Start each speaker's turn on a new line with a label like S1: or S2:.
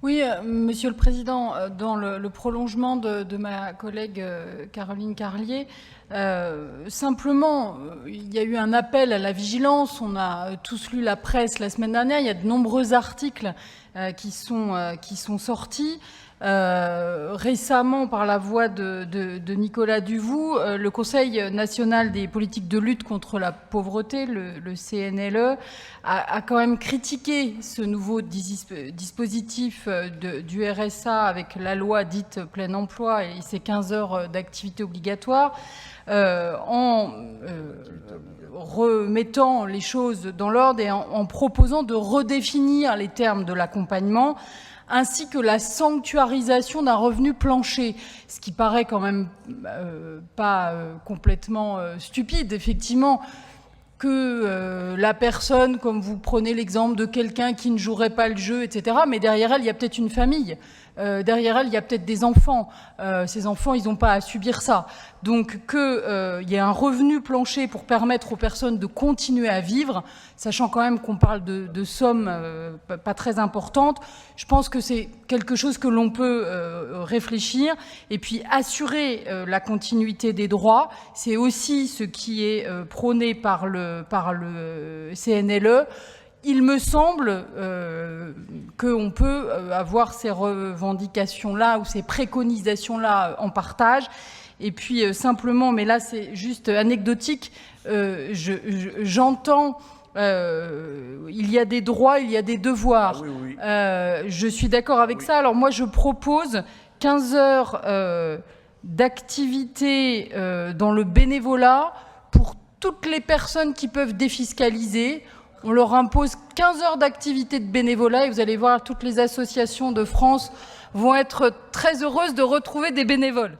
S1: Oui, Monsieur le Président, dans le prolongement de ma collègue Caroline Carlier, simplement, il y a eu un appel à la vigilance. On a tous lu la presse la semaine dernière. Il y a de nombreux articles qui sont sortis. Récemment, par la voix de Nicolas Duvou, le Conseil national des politiques de lutte contre la pauvreté, le CNLE, a quand même critiqué ce nouveau dispositif du RSA avec la loi dite plein emploi et ses 15 heures d'activité obligatoire, en remettant les choses dans l'ordre et en proposant de redéfinir les termes de l'accompagnement, ainsi que la sanctuarisation d'un revenu plancher, ce qui paraît quand même pas complètement stupide, effectivement, que la personne, comme vous prenez l'exemple de quelqu'un qui ne jouerait pas le jeu, etc., mais derrière elle, il y a peut-être une famille. Derrière elle, il y a peut-être des enfants. Ces enfants, ils n'ont pas à subir ça. Donc, qu'il y ait un revenu plancher pour permettre aux personnes de continuer à vivre, sachant quand même qu'on parle de sommes pas très importantes, je pense que c'est quelque chose que l'on peut réfléchir. Et puis, assurer la continuité des droits, c'est aussi ce qui est prôné par le CNLE. Il me semble qu'on peut avoir ces revendications-là ou ces préconisations-là en partage. Et puis simplement, mais là c'est juste anecdotique, j'entends, il y a des droits, il y a des devoirs.
S2: Ah, oui.
S1: Je suis d'accord avec ça. Alors moi je propose 15 heures d'activité dans le bénévolat pour toutes les personnes qui peuvent défiscaliser. On leur impose 15 heures d'activité de bénévolat et vous allez voir, toutes les associations de France vont être très heureuses de retrouver des bénévoles.